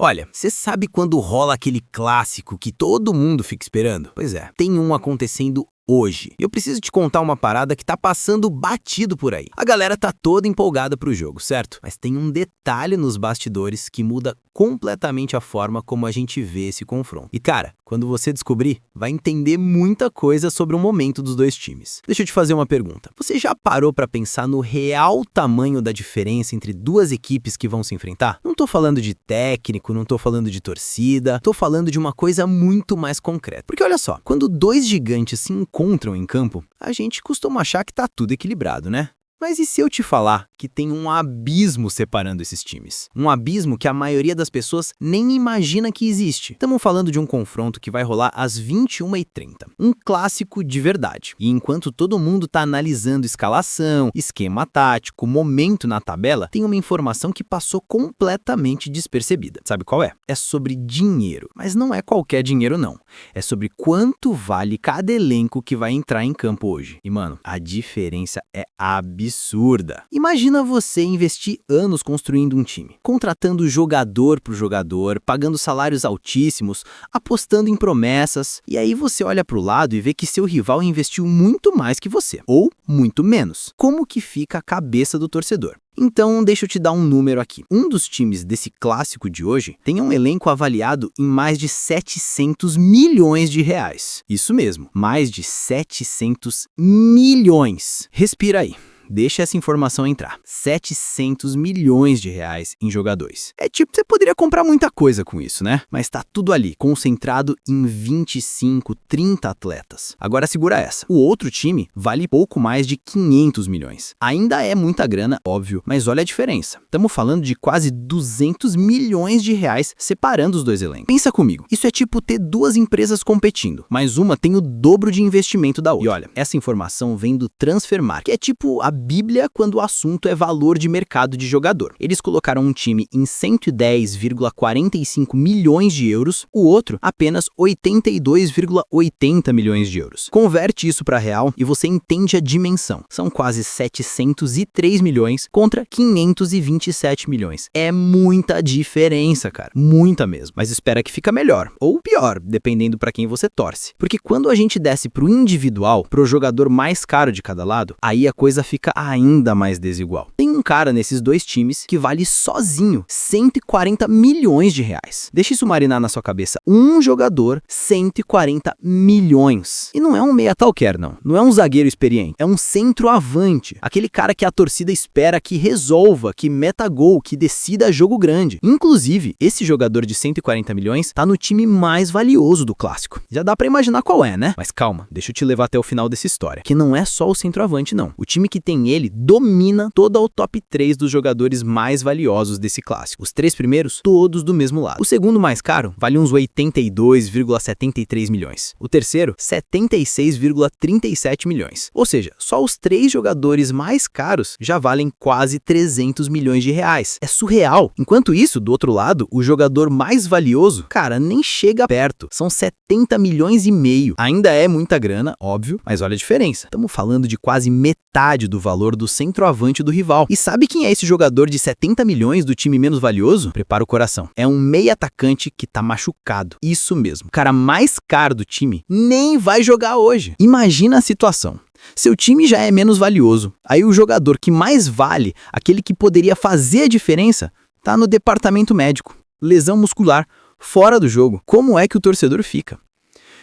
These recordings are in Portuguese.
Olha, você sabe quando rola aquele clássico que todo mundo fica esperando? Pois é, tem um acontecendo hoje. E eu preciso te contar uma parada que tá passando batido por aí. A galera tá toda empolgada pro jogo, certo? Mas tem um detalhe nos bastidores que muda completamente a forma como a gente vê esse confronto. E cara, quando você descobrir, vai entender muita coisa sobre o momento dos dois times. Deixa eu te fazer uma pergunta. Você já parou pra pensar no real tamanho da diferença entre duas equipes que vão se enfrentar? Não tô falando de técnico, não tô falando de torcida, tô falando de uma coisa muito mais concreta. Porque olha só, quando dois gigantes se encontram em campo, a gente costuma achar que tá tudo equilibrado, né? Mas e se eu te falar que tem um abismo separando esses times? Um abismo que a maioria das pessoas nem imagina que existe. Estamos falando de um confronto que vai rolar às 21h30. Um clássico de verdade. E enquanto todo mundo está analisando escalação, esquema tático, momento na tabela, tem uma informação que passou completamente despercebida. Sabe qual é? É sobre dinheiro. Mas não é qualquer dinheiro, não. É sobre quanto vale cada elenco que vai entrar em campo hoje. E, mano, a diferença é absurda. Imagina você investir anos construindo um time, contratando jogador por jogador, pagando salários altíssimos, apostando em promessas, e aí você olha para o lado e vê que seu rival investiu muito mais que você, ou muito menos. Como que fica a cabeça do torcedor? Então, deixa eu te dar um número aqui. Um dos times desse clássico de hoje tem um elenco avaliado em mais de 700 milhões de reais. Isso mesmo, mais de 700 milhões. Respira aí. Deixa essa informação entrar. 700 milhões de reais em jogadores. É tipo, você poderia comprar muita coisa com isso, né? Mas tá tudo ali, concentrado em 25, 30 atletas. Agora segura essa. O outro time vale pouco mais de 500 milhões. Ainda é muita grana, óbvio, mas olha a diferença. Estamos falando de quase 200 milhões de reais separando os dois elencos. Pensa comigo, isso é tipo ter duas empresas competindo, mas uma tem o dobro de investimento da outra. E olha, essa informação vem do Transfermarkt, que é tipo a Bíblia quando o assunto é valor de mercado de jogador. Eles colocaram um time em 110,45 milhões de euros, o outro apenas 82,80 milhões de euros. Converte isso para real e você entende a dimensão. São quase 703 milhões contra 527 milhões. É muita diferença, cara. Muita mesmo. Mas espera que fica melhor. Ou pior, dependendo para quem você torce. Porque quando a gente desce pro individual, pro jogador mais caro de cada lado, aí a coisa fica ainda mais desigual. Tem um cara nesses dois times que vale sozinho 140 milhões de reais. Deixa isso marinar na sua cabeça. Um jogador, 140 milhões. E não é um meia qualquer, não. Não é um zagueiro experiente. É um centroavante. Aquele cara que a torcida espera que resolva, que meta gol, que decida jogo grande. Inclusive, esse jogador de 140 milhões tá no time mais valioso do clássico. Já dá pra imaginar qual é, né? Mas calma, deixa eu te levar até o final dessa história. Que não é só o centroavante, não. O time que tem ele domina todo o top 3 dos jogadores mais valiosos desse clássico. Os três primeiros, todos do mesmo lado. O segundo mais caro vale uns 82,73 milhões. O terceiro, 76,37 milhões. Ou seja, só os três jogadores mais caros já valem quase 300 milhões de reais. É surreal. Enquanto isso, do outro lado, o jogador mais valioso, cara, nem chega perto. São 70 milhões e meio. Ainda é muita grana, óbvio, mas olha a diferença. Estamos falando de quase metade do valor do centroavante do rival. E sabe quem é esse jogador de 70 milhões do time menos valioso? Prepara o coração. É um meia atacante que tá machucado. Isso mesmo. O cara mais caro do time nem vai jogar hoje. Imagina a situação. Seu time já é menos valioso. Aí o jogador que mais vale, aquele que poderia fazer a diferença, tá no departamento médico. Lesão muscular, fora do jogo. Como é que o torcedor fica?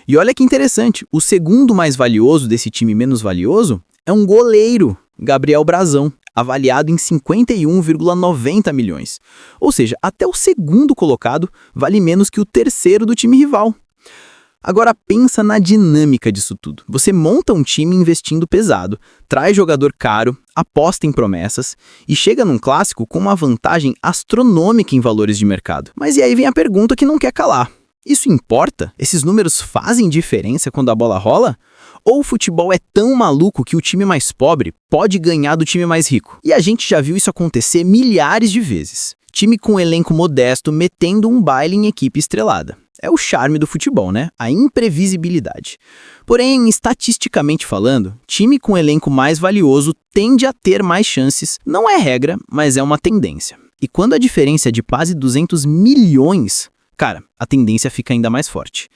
E olha que interessante, o segundo mais valioso desse time menos valioso é um goleiro, Gabriel Brazão, avaliado em 51,90 milhões. Ou seja, até o segundo colocado vale menos que o terceiro do time rival. Agora pensa na dinâmica disso tudo. Você monta um time investindo pesado, traz jogador caro, aposta em promessas e chega num clássico com uma vantagem astronômica em valores de mercado. Mas e aí vem a pergunta que não quer calar. Isso importa? Esses números fazem diferença quando a bola rola? Ou o futebol é tão maluco que o time mais pobre pode ganhar do time mais rico? E a gente já viu isso acontecer milhares de vezes. Time com elenco modesto metendo um baile em equipe estrelada. É o charme do futebol, né? A imprevisibilidade. Porém, estatisticamente falando, time com elenco mais valioso tende a ter mais chances. Não é regra, mas é uma tendência. E quando a diferença é de quase 200 milhões, cara, a tendência fica ainda mais forte.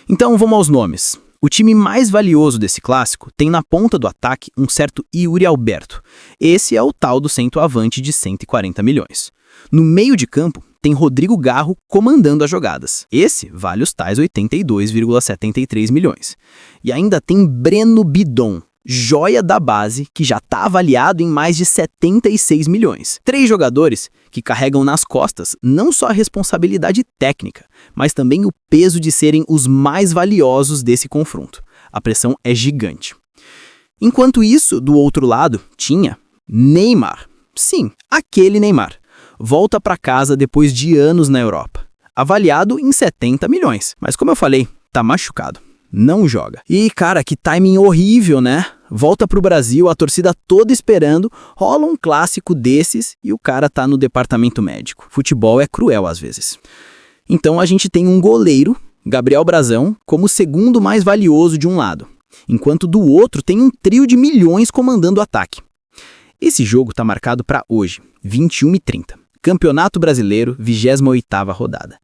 Então vamos aos nomes. O time mais valioso desse clássico tem na ponta do ataque um certo Yuri Alberto. Esse é o tal do centroavante de 140 milhões. No meio de campo, tem Rodrigo Garro comandando as jogadas. Esse vale os tais 82,73 milhões. E ainda tem Breno Bidon, joia da base, que já está avaliado em mais de 76 milhões. 3 jogadores que carregam nas costas não só a responsabilidade técnica, mas também o peso de serem os mais valiosos desse confronto. A pressão é gigante. Enquanto isso, do outro lado, tinha Neymar. Sim, aquele Neymar. Volta para casa depois de anos na Europa. Avaliado em 70 milhões. Mas como eu falei, tá machucado. Não joga. E, cara, que timing horrível, né? Volta pro Brasil, a torcida toda esperando, rola um clássico desses e o cara tá no departamento médico. Futebol é cruel às vezes. Então a gente tem um goleiro, Gabriel Brazão, como o segundo mais valioso de um lado, enquanto do outro tem um trio de milhões comandando o ataque. Esse jogo tá marcado para hoje, 21h30. Campeonato Brasileiro, 28ª rodada.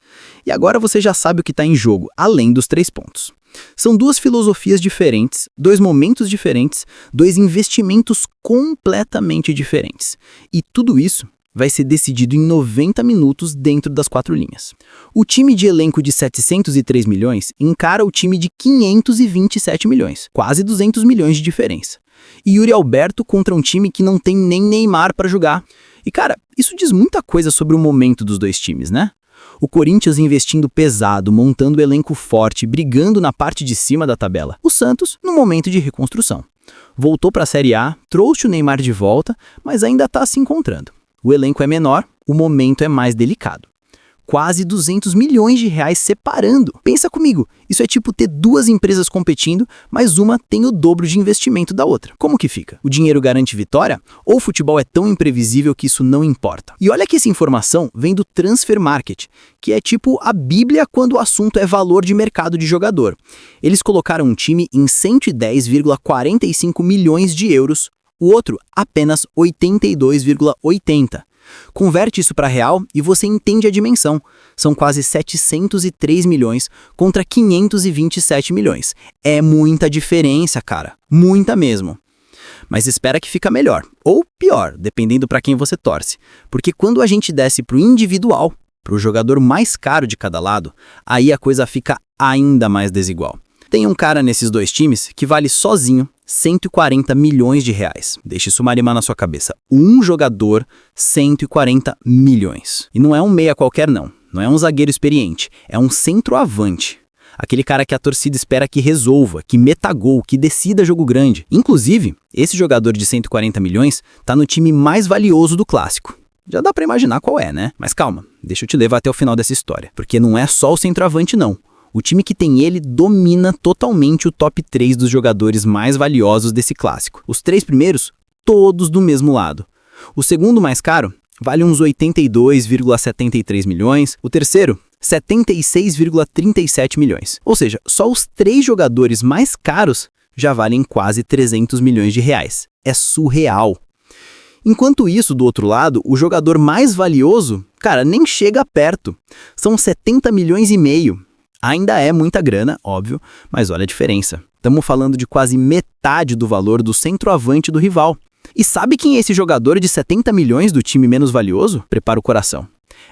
E agora você já sabe o que está em jogo, além dos 3 pontos. São 2 filosofias diferentes, 2 momentos diferentes, 2 investimentos completamente diferentes. E tudo isso vai ser decidido em 90 minutos dentro das 4 linhas. O time de elenco de 703 milhões encara o time de 527 milhões, quase 200 milhões de diferença. E Yuri Alberto contra um time que não tem nem Neymar para jogar. E cara, isso diz muita coisa sobre o momento dos 2 times, né? O Corinthians investindo pesado, montando elenco forte, brigando na parte de cima da tabela. O Santos no momento de reconstrução. Voltou para a Série A, trouxe o Neymar de volta, mas ainda está se encontrando. O elenco é menor, o momento é mais delicado. Quase 200 milhões de reais separando. Pensa comigo, isso é tipo ter 2 empresas competindo, mas uma tem o dobro de investimento da outra. Como que fica? O dinheiro garante vitória? Ou o futebol é tão imprevisível que isso não importa? E olha que essa informação vem do Transfer Market, que é tipo a Bíblia quando o assunto é valor de mercado de jogador. Eles colocaram um time em 110,45 milhões de euros, o outro apenas 82,80. Converte isso para real e você entende a dimensão. São quase 703 milhões contra 527 milhões. É muita diferença, cara. Muita mesmo. Mas espera que fica melhor. Ou pior, dependendo para quem você torce. Porque quando a gente desce para o individual, para o jogador mais caro de cada lado, aí a coisa fica ainda mais desigual. Tem um cara nesses 2 times que vale sozinho 140 milhões de reais. Deixe isso marimar na sua cabeça. Um jogador, 140 milhões. E não é um meia qualquer não. Não é um zagueiro experiente. É um centroavante. Aquele cara que a torcida espera que resolva, que meta gol, que decida jogo grande. Inclusive, esse jogador de 140 milhões tá no time mais valioso do clássico. Já dá pra imaginar qual é, né? Mas calma, deixa eu te levar até o final dessa história. Porque não é só o centroavante não. O time que tem ele domina totalmente o top 3 dos jogadores mais valiosos desse clássico. Os 3 primeiros, todos do mesmo lado. O segundo mais caro vale uns 82,73 milhões. O terceiro, 76,37 milhões. Ou seja, só os 3 jogadores mais caros já valem quase 300 milhões de reais. É surreal. Enquanto isso, do outro lado, o jogador mais valioso, cara, nem chega perto. São 70 milhões e meio. Ainda é muita grana, óbvio, mas olha a diferença. Estamos falando de quase metade do valor do centroavante do rival. E sabe quem é esse jogador de 70 milhões do time menos valioso? Prepara o coração.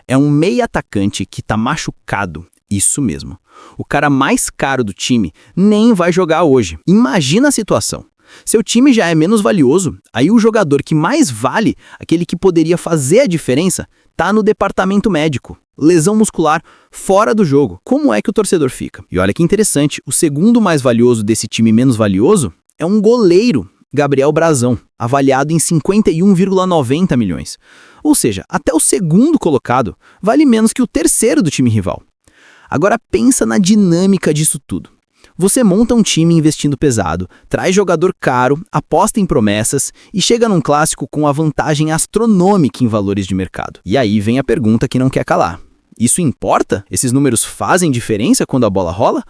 É um meia atacante que tá machucado. Isso mesmo. O cara mais caro do time nem vai jogar hoje. Imagina a situação. Seu time já é menos valioso, aí o jogador que mais vale, aquele que poderia fazer a diferença, tá no departamento médico. Lesão muscular, fora do jogo. Como é que o torcedor fica? E olha que interessante, o segundo mais valioso desse time menos valioso é um goleiro, Gabriel Brazão, avaliado em 51,90 milhões. Ou seja, até o segundo colocado vale menos que o terceiro do time rival. Agora pensa na dinâmica disso tudo. Você monta um time investindo pesado, traz jogador caro, aposta em promessas e chega num clássico com a vantagem astronômica em valores de mercado. E aí vem a pergunta que não quer calar. Isso importa? Esses números fazem diferença quando a bola rola?